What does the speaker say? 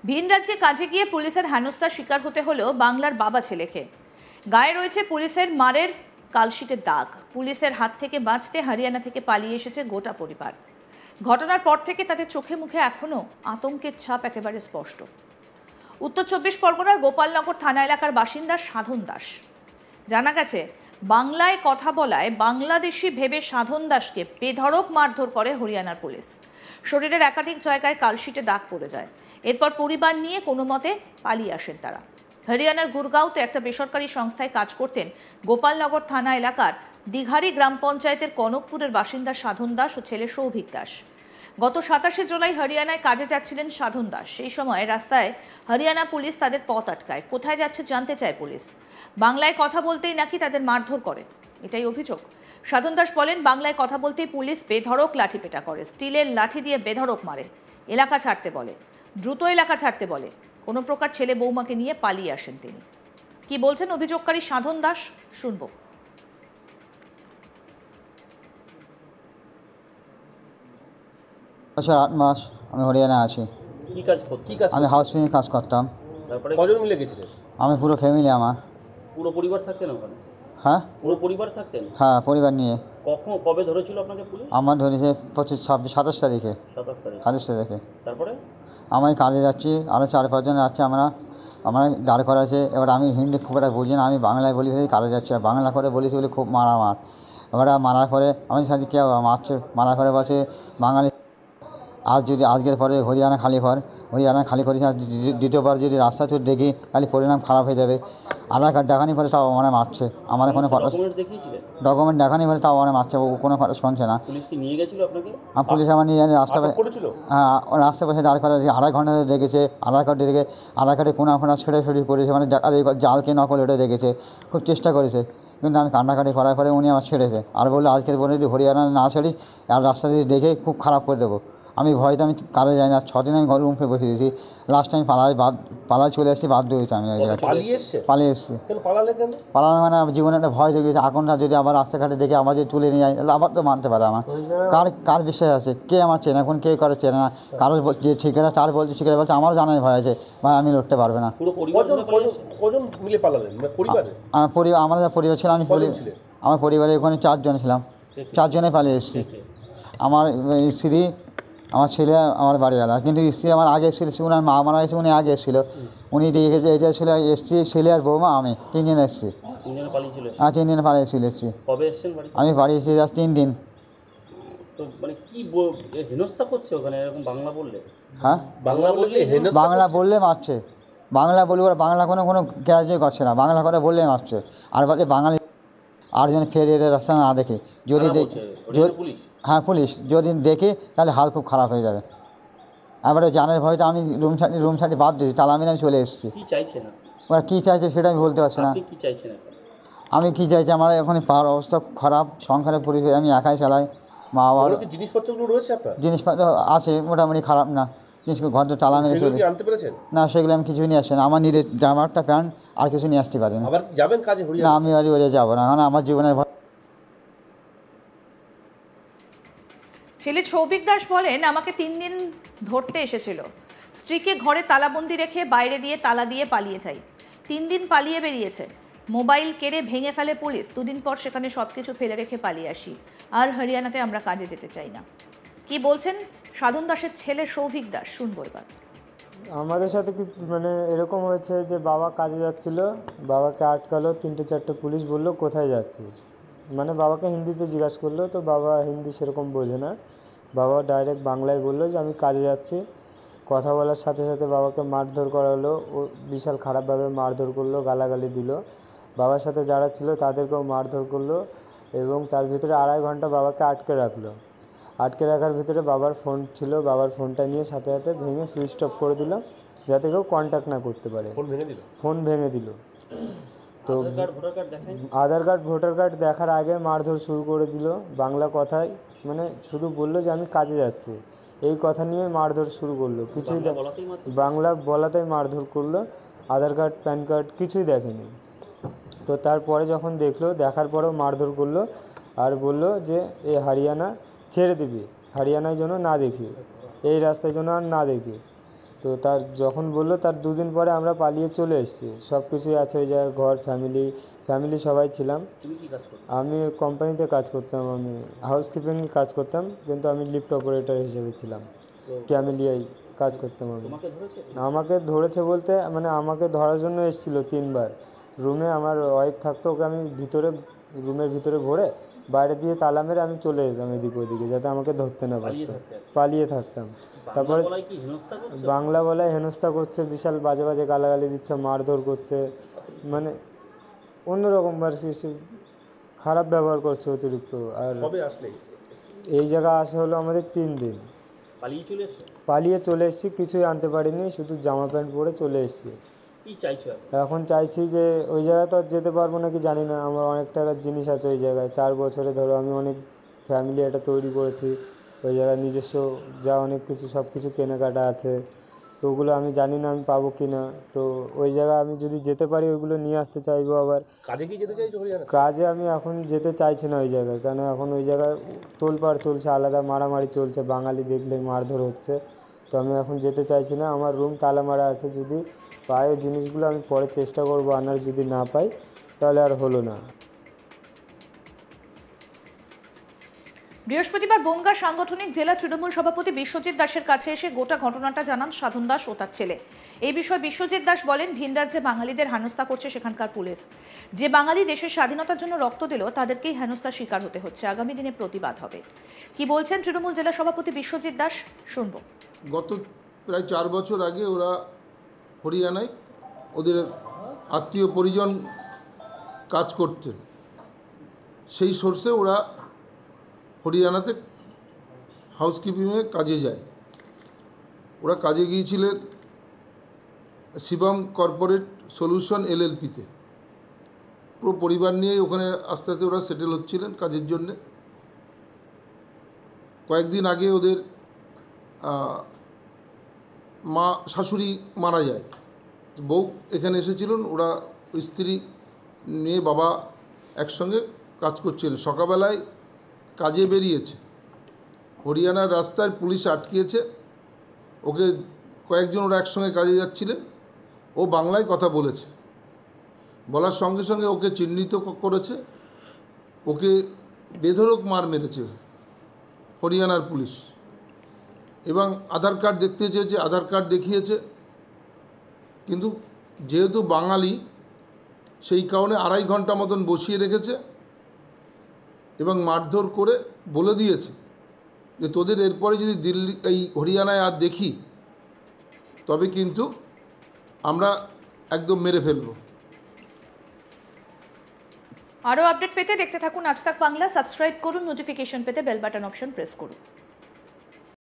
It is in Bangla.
ভিন রাজ্যে কাজে গিয়ে পুলিশের হেনস্থার শিকার হতে হলো বাংলার বাবা ছেলেকে। গায়ে রয়েছে পুলিশের মারের কালশিটের দাগ। পুলিশের হাত থেকে বাঁচতে হরিয়ানা থেকে পালিয়ে এসেছে গোটা পরিবার। ঘটনার পর থেকে তাদের চোখে মুখে এখনো আতঙ্কের ছাপ একেবারে স্পষ্ট। উত্তর ২৪ পরগনার গোপালনগর থানা এলাকার বাসিন্দা সাধন দাস। জানা গেছে, বাংলায় কথা বলায় বাংলাদেশি ভেবে সাধন দাসকে বেধড়ক মারধর করে হরিয়ানার পুলিশ। শরীরের একাধিক জায়গায় কালশিটে দাগ পড়ে যায়। এরপর পরিবার নিয়ে কোনো মতে পালিয়ে আসেন তারা। হরিয়ানার গুরগাঁওতে একটা বেসরকারি সংস্থায় কাজ করতেন গোপালনগর থানা এলাকার দিঘারি গ্রাম পঞ্চায়েতের কনকপুরের বাসিন্দা সাধন দাস ও ছেলে সৌভিক দাস। গত ২৭শে জুলাই হরিয়ানায় কাজে যাচ্ছিলেন সাধন দাস। সেই সময় রাস্তায় হরিয়ানা পুলিশ তাদের পথ আটকায়। কোথায় যাচ্ছে জানতে চায় পুলিশ। বাংলায় কথা বলতেই নাকি তাদের মারধর করে, এটাই অভিযোগ। সাধন দাস বলেন, বাংলায় কথা বলতেই পুলিশ বেধড়ক লাঠিপেটা করে, স্টিলের লাঠি দিয়ে বেধড়ক মারে, এলাকা ছাড়তে বলে, দ্রুত এলাকা ছাড়তে বলে। কোনো প্রকার ছেলে বৌমাকে নিয়ে পালিয়ে আসেন তিনি। কি বলছেন অভিযোগকারী সাধন দাস, শুনবো। বছর ৮ মাস আমি হরিয়ানা আছি। কি কাজ আমি হাউসপিং কাজ করতাম। তারপরে কজন মিলে গেছিলেন? আমি পুরো ফ্যামিলি আমার। পুরো পরিবার থাকতেন ওখানে? হ্যাঁ, পুরো পরিবার থাকতেন? হ্যাঁ, পরিবার নিয়ে। কবে ধরেছিল আপনাকে পুলিশ? আমার ধরেছে ২৫, ২৬, ২৭ তারিখে। ২৭ তারিখ। ২৭ তারিখে। তারপরে আমি কাজে যাচ্ছি, আরও ৪-৫ জন যাচ্ছে। আমার দাঁড় করা আছে। এবার আমি হিন্দি খুব একটা বুঝি না, আমি বাংলায় বলি ফেলে কাজে যাচ্ছি। আর বাংলা করে বলেছি বলে খুব মারামার। এবার মারার পরে আমি সাথে কে মারছে, মারার পরে বলছে বাঙালি আজকের পরে হরিয়ানা খালি করেছে। আর দ্বিতীয়বার যদি রাস্তা চোর দেখি তাহলে পরিণাম খারাপ হয়ে যাবে। আধার কার্ড দেখানি পরে তাও আমার মারছে। আমার কোনো ডকুমেন্ট দেখানি পরে তাও আমার মারছে। ও কোনো কথা শুনছে না। পুলিশ আমার নিয়ে জানি রাস্তা, হ্যাঁ, রাস্তা পাশে দাঁড় করা ২.৫ ঘন্টা দেখেছে। আধার কার্ডে কোনা ছেড়ে করেছে, মানে জালকে নকল ওটা দেখেছে। খুব চেষ্টা করেছে, কিন্তু আমি কান্নাকাটি করার পরে উনি আমার ছেড়েছে। আর বললো আজকের পরে যদি হরিয়ানা না ছাড়ি আর রাস্তা দিয়ে দেখে খুব খারাপ করে দেবো। আমি ভয়তে আমি কাজে যাই না। ৬ দিন আমি ঘরে রুমে বসে দিয়েছি। লাস্ট টাইম পালায় চলে এসেছি, বাধ্য হয়েছি আমি ওই জায়গায় পালিয়ে এসেছি। পালানো মানে জীবনে একটা ভয় জেগেছে। এখনটা যদি আবার রাস্তাঘাটে দেখে আবার যদি তুলে নিয়ে যায় তাহলে আবার তো মানতে পারে। আমার কার বিশ্বাস আছে, কে আমার চেনে, এখন কে করে চেনে না। কারো যে ঠিকানা তার বলছে, ঠিকানা বলছে, আমারও জানার ভয় আছে, ভাই আমি লড়তে পারবে না। আমার যা পরিবার ছিল, আমার পরিবারে ওখানে ৪ জন ছিলাম। ৪ জনে পালিয়ে এসেছি। আমার স্ত্রী, আমার ছেলে, আমার বাড়িওয়ালা। কিন্তু স্ত্রী আমার আগে এসেছিল, উনার মা মারা গেছে, উনি আগে এসেছিলো। উনি দেখেছে এটা ছিল এসছি, ছেলে আর বৌমা, আমি 3 জন এসেছি। হ্যাঁ, 3 দিন পালিয়ে চলে এসেছি। আমি বাড়ি এসেছি জাস্ট 3 দিন। হ্যাঁ, বাংলা বললে মারছে। বাংলা বলি ওরা বাংলা কোনো গ্যারাজই করছে না। বাংলা করে বললে মারছে। আর বলছে বাঙালি আর যেন ফের এদের রাস্তা না দেখে, যদি হ্যাঁ পুলিশ যদি দেখে তাহলে হাল খুব খারাপ হয়ে যাবে। এবারে জানের ভয়টা আমি রুম ছাড়ি বাদ দিয়েছি, তাহলে আমি চলে এসেছি। ওরা কী চাইছে সেটা আমি বলতে পারছি না। আমি কী চাইছি, আমার এখন পাওয়ার অবস্থা খারাপ, সংসারের পরিবেশ আমি একাই চালাই। মা বাবার জিনিসপত্র আছে মোটামুটি, খারাপ না। জিনিসগুলো ঘর তালা মেরে চলে না, সেগুলো আমি কিছু নিয়ে আসছি না। আমার নিজের জামা একটা প্যান্ট আর কিছু নিয়ে আসতে পারি না। না, আমি বাড়ি যাবো না, কারণ আমার জীবনের ভয়। ছেলে সৌভিক দাস বলেন, আমাকে 3 দিন ধরতে এসেছিল। স্ত্রীকে ঘরে তালাবন্দি রেখে বাইরে দিয়ে তালা দিয়ে পালিয়ে যাই। 3 দিন পালিয়ে বেরিয়েছে। মোবাইল কেড়ে ভেঙে ফেলে পুলিশ। 2 দিন পর সেখানে সবকিছু ফেলে রেখে পালিয়ে আসি। আর হরিয়ানাতে আমরা কাজে যেতে চাই না। কি বলছেন সাধন দাসের ছেলে সৌভিক দাস, শুনবো এবার। আমাদের সাথে কি মানে এরকম হয়েছে যে বাবা কাজে যাচ্ছিল, বাবাকে আটকালো 3-4টে পুলিশ, বললো কোথায় যাচ্ছিস। মানে বাবাকে হিন্দিতে জিজ্ঞাসা করলো, তো বাবা হিন্দি সেরকম বোঝে না। বাবা ডাইরেক্ট বাংলায় বললো যে আমি কাজে যাচ্ছি। কথা বলার সাথে সাথে বাবাকে মারধর করা হলো। ও বিশাল খারাপভাবে মারধর করলো, গালাগালি দিল। বাবার সাথে যারা ছিল তাদেরকেও মারধর করলো, এবং তার ভিতরে 2.5 ঘন্টা বাবাকে আটকে রাখলো। আটকে রাখার ভিতরে বাবার ফোন ছিল, বাবার ফোনটা নিয়ে সাথে সাথে ভেঙে সুইচ অফ করে দিল, যাতে কেউ কন্ট্যাক্ট না করতে পারে। ফোন ভেঙে দিল। তো আধার কার্ড ভোটার কার্ড দেখার আগে মারধর শুরু করে দিল বাংলা কথায়। মানে শুধু বললো যে আমি কাজে যাচ্ছি, এই কথা নিয়ে মারধর শুরু করলো। কিছুই বাংলা বলাতেই মারধর করলো। আধার কার্ড প্যান কার্ড কিছুই দেখেনি। তো তারপরে যখন দেখলো, দেখার পরেও মারধর করলো আর বললো যে এ হরিয়ানা ছেড়ে দিবি, হরিয়ানায় যেন না দেখি, এই রাস্তায় যেন আর না দেখি। তো তার যখন বললো তার 2 দিন পরে আমরা পালিয়ে চলে এসেছি। সব কিছুই আছে ওই জায়গায়, ঘর, ফ্যামিলি সবাই ছিলাম। তুমি কি কাজ করতে? আমি কোম্পানিতে কাজ করতাম, আমি হাউসকিপিংয়ে কাজ করতাম, কিন্তু আমি লিফট অপারেটর হিসেবে ছিলাম। ক্যামেলিয়ায় কাজ করতাম আমি। তোমাকে ধরেছে? আমাকে ধরেছে বলতে মানে আমাকে ধরার জন্য এসেছিল 3 বার। রুমে আমার ওয়াইফ থাকতো, ওকে আমি রুমের ভিতরে ভরে বাইরে দিয়ে তালা মেরে আমি চলে যেতাম এদিকে ওদিকে, যাতে আমাকে ধরতে না পারতো। পালিয়ে থাকতাম। তারপরে বলাই কি হেনস্থা করছে? বাংলা বলায় হেনস্থা করছে, বিশাল বাজে বাজে গালাগালি দিচ্ছে, মারধর করছে, মানে অন্যরকম আর কি খারাপ ব্যবহার করছে অতিরিক্ত। আর কবে আসলে? এই জায়গা আসা হলো আমাদের 3 দিন। পালিয়ে চলে এসে? পালিয়ে চলে এসেছি, কিছুই আনতে পারিনি, শুধু জামা প্যান্ট পরে চলে এসেছি। কি চাইছো এখন? এখন চাইছি যে ওই জায়গায় তো আর যেতে পারবো নাকি জানি না। আমার অনেক টাকার জিনিস আছে ওই জায়গায়। 4 বছরে ধরো আমি অনেক ফ্যামিলি একটা তৈরি করেছি ওই জায়গায়, নিজস্ব যা অনেক কিছু সব কিছু কেনাকাটা আছে। তো ওগুলো আমি জানি না আমি পাবো কি না। তো ওই জায়গায় আমি যদি যেতে পারি ওইগুলো নিয়ে আসতে চাইবো। আবার কাজে কি যেতে চাইছো হরিয়ানা? কাজে আমি এখন যেতে চাইছি না ওই জায়গায়, কেন এখন ওই জায়গায় তোলপাড় চলছে, আলাদা মারামারি চলছে, বাঙালি দেখলে মারধর হচ্ছে। তো আমি এখন যেতে চাইছি না। আমার রুম তালা মারা আছে, যদি পাই ওই জিনিসগুলো আমি পরে চেষ্টা করবো আনার, যদি না পাই তাহলে আর হলো না। বৃহস্পতিবার বনগাঁ সাংগঠনিক জেলা তৃণমূল সভাপতি বিশ্বজিৎ দাসের কাছে এসে গোটা ঘটনাটা জানান সাধন দাস ও তার ছেলে। এই বিষয়ে বিশ্বজিৎ দাস বলেন, ভিন রাজ্যে বাঙালিদের হেনস্থা করছে সেখানকার পুলিশ। যে বাঙালি দেশের স্বাধীনতার জন্য রক্ত দিল তাদেরকেই হেনস্থার শিকার হতে হচ্ছে। আগামী দিনে প্রতিবাদ হবে। কি বলছেন তৃণমূল জেলা সভাপতি বিশ্বজিৎ দাস, শুনব। গত প্রায় 4 বছর আগে ওরা হরিয়ানায় ওদের আত্মীয় পরিজন কাজ করতেন, সেই সোর্সে ওরা হরিয়ানাতে হাউসকিপিংয়ে কাজে যায়। ওরা কাজে গিয়েছিলেন শিবম কর্পোরেট সলিউশন LLPতে। পুরো পরিবার নিয়ে ওখানে আস্তে আস্তে ওরা সেটেল হচ্ছিলেন কাজের জন্যে। কয়েকদিন আগে ওদের শাশুড়ি মারা যায়, বউ এখানে এসেছিলেন। ওরা স্ত্রী নিয়ে বাবা একসঙ্গে কাজ করছিলেন। সকালবেলায় কাজে বেরিয়েছে, হরিয়ানার রাস্তায় পুলিশ আটকিয়েছে ওকে। কয়েকজন ওরা একসঙ্গে কাজে যাচ্ছিলেন, ও বাংলায় কথা বলেছে, বলার সঙ্গে সঙ্গে ওকে চিহ্নিত করেছে, ওকে বেধড়ক মার মেরেছে হরিয়ানার পুলিশ। এবং আধার কার্ড দেখতে চেয়েছে, আধার কার্ড দেখিয়েছে, কিন্তু যেহেতু বাঙালি সেই কারণে 2.5 ঘন্টা মতন বসিয়ে রেখেছে এবং মারধর করে বলে দিয়েছে যে তোদের এরপরে যদি এই হরিয়ানায় আর দেখি তবে কিন্তু আমরা একদম মেরে ফেলব। আরও আপডেট পেতে দেখতে থাকুন আজ তাক বাংলা। সাবস্ক্রাইব করুন, নোটিফিকেশন পেতে বেল বাটন অপশন প্রেস করুন।